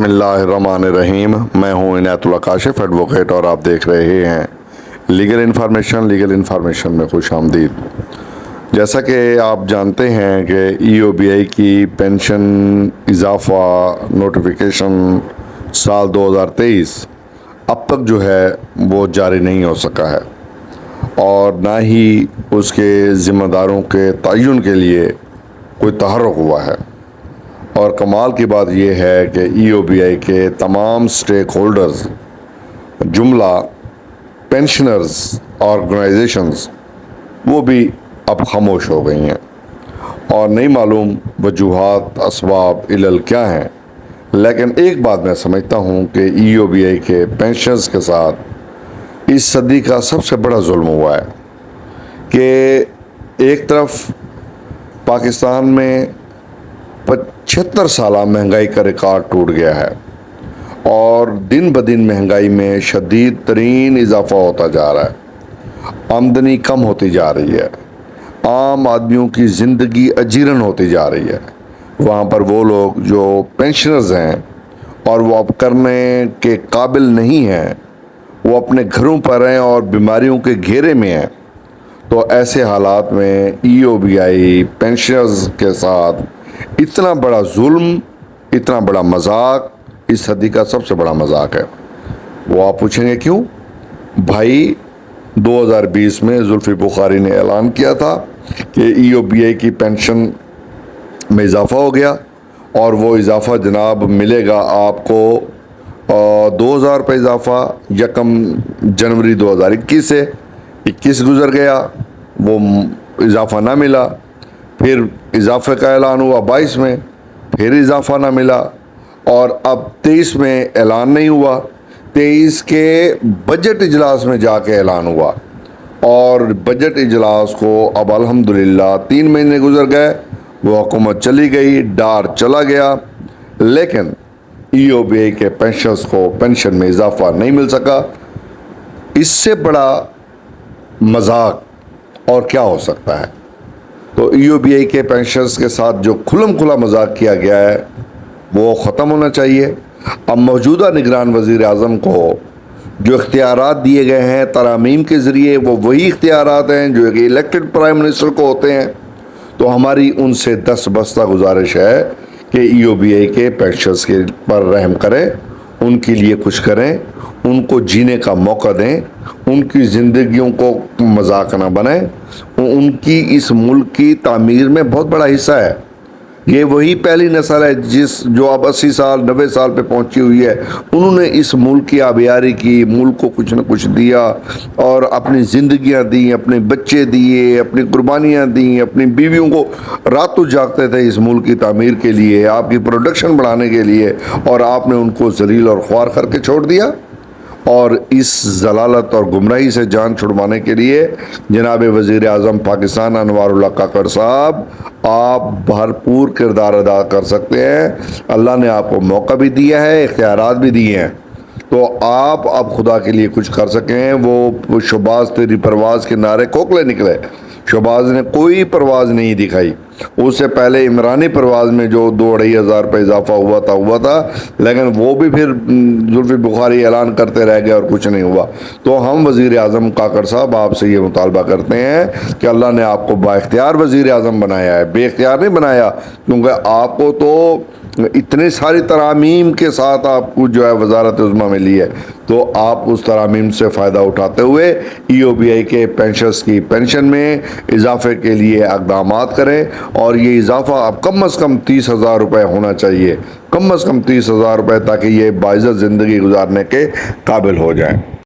بسم اللہ الرحمن الرحیم. میں ہوں عنایت اللہ کاشف ایڈوکیٹ اور آپ دیکھ رہے ہیں لیگل انفارمیشن میں خوش آمدید. جیسا کہ آپ جانتے ہیں کہ ای او بی آئی کی پینشن اضافہ نوٹیفیکیشن سال 2023 اب تک جو ہے وہ جاری نہیں ہو سکا ہے اور نہ ہی اس کے ذمہ داروں کے تعین کے لیے کوئی تحرک ہوا ہے. اور کمال کی بات یہ ہے کہ ای او بی آئی کے تمام سٹیک ہولڈرز جملہ پینشنرز آرگنائزیشنز وہ بھی اب خاموش ہو گئی ہیں اور نہیں معلوم وجوہات اسباب علل کیا ہیں. لیکن ایک بات میں سمجھتا ہوں کہ ای او بی آئی کے پینشنرز کے ساتھ اس صدی کا سب سے بڑا ظلم ہوا ہے کہ ایک طرف پاکستان میں 75 سالہ مہنگائی کا ریکارڈ ٹوٹ گیا ہے اور دن بدن مہنگائی میں شدید ترین اضافہ ہوتا جا رہا ہے. آمدنی کم ہوتی جا رہی ہے, عام آدمیوں کی زندگی اجیرن ہوتی جا رہی ہے. وہاں پر وہ لوگ جو پینشنرز ہیں اور وہ اب کرنے کے قابل نہیں ہیں وہ اپنے گھروں پر ہیں اور بیماریوں کے گھیرے میں ہیں. تو ایسے حالات میں ای او بی آئی پینشنرز کے ساتھ اتنا بڑا ظلم, اتنا بڑا مذاق اس صدی کا سب سے بڑا مذاق ہے. وہ آپ پوچھیں گے کیوں؟ بھائی 2020 میں زلفی بخاری نے اعلان کیا تھا کہ ای او بی آئی کی پینشن میں اضافہ ہو گیا اور وہ اضافہ جناب ملے گا آپ کو 2000 روپے اضافہ 1 جنوری 2021 سے. 21 گزر گیا, وہ اضافہ نہ ملا. پھر اضافے کا اعلان ہوا 22 میں, پھر اضافہ نہ ملا اور اب 23 میں اعلان نہیں ہوا. 23 کے بجٹ اجلاس میں جا کے اعلان ہوا اور بجٹ اجلاس کو اب الحمدللہ 3 مہینے گزر گئے, وہ حکومت چلی گئی, ڈار چلا گیا, لیکن ای او بی آئی کے پینشنرز کو پینشن میں اضافہ نہیں مل سکا. اس سے بڑا مذاق اور کیا ہو سکتا ہے؟ تو ای او بی آئی کے پینشنرز کے ساتھ جو کھلم کھلا مذاق کیا گیا ہے وہ ختم ہونا چاہیے. اب موجودہ نگران وزیر اعظم کو جو اختیارات دیے گئے ہیں ترامیم کے ذریعے وہ وہی اختیارات ہیں جو کہ الیکٹڈ پرائم منسٹر کو ہوتے ہیں. تو ہماری ان سے دستبستہ گزارش ہے کہ ای او بی آئی کے پینشنرز کے پر رحم کریں, ان کے لیے کچھ کریں, ان کو جینے کا موقع دیں, ان کی زندگیوں کو مذاق نہ بنائیں. ان کی اس ملک کی تعمیر میں بہت بڑا حصہ ہے. یہ وہی پہلی نسل ہے جو اب 80 سال 90 سال پہ پہنچی ہوئی ہے. انہوں نے اس ملک کی آبیاری کی, ملک کو کچھ نہ کچھ دیا اور اپنی زندگیاں دیں, اپنے بچے دیے, اپنی قربانیاں دیں, اپنی بیویوں کو راتوں جاگتے تھے اس ملک کی تعمیر کے لیے, آپ کی پروڈکشن بڑھانے کے لیے, اور آپ نے ان کو ذلیل اور خوار کر کے چھوڑ دیا. اور اس ضلالت اور گمراہی سے جان چھڑوانے کے لیے جناب وزیر اعظم پاکستان انوار اللہ کاکڑ صاحب آپ بھرپور کردار ادا کر سکتے ہیں. اللہ نے آپ کو موقع بھی دیا ہے, اختیارات بھی دیے ہیں, تو آپ اب خدا کے لیے کچھ کر سکیں. وہ شہباز تیری پرواز کے نعرے کھوکھلے نکلے. شہباز نے کوئی پرواز نہیں دکھائی. اس سے پہلے عمرانی پرواز میں جو 2-2.5 ہزار روپے اضافہ ہوا تھا لیکن وہ بھی پھر زلفی بخاری اعلان کرتے رہ گئے اور کچھ نہیں ہوا. تو ہم وزیر اعظم کاکڑ صاحب آپ سے یہ مطالبہ کرتے ہیں کہ اللہ نے آپ کو با اختیار وزیر اعظم بنایا ہے, بے اختیار نہیں بنایا, کیونکہ آپ کو تو اتنی ساری ترامیم کے ساتھ آپ کو جو ہے وزارت عظمیٰ میں لی ہے, تو آپ اس ترامیم سے فائدہ اٹھاتے ہوئے ای او بی آئی کے پینشنرز کی پینشن میں اضافے کے لیے اقدامات کریں. اور یہ اضافہ اب کم از کم 30,000 روپے ہونا چاہیے, کم از کم 30,000 روپے, تاکہ یہ باعزت زندگی گزارنے کے قابل ہو جائیں.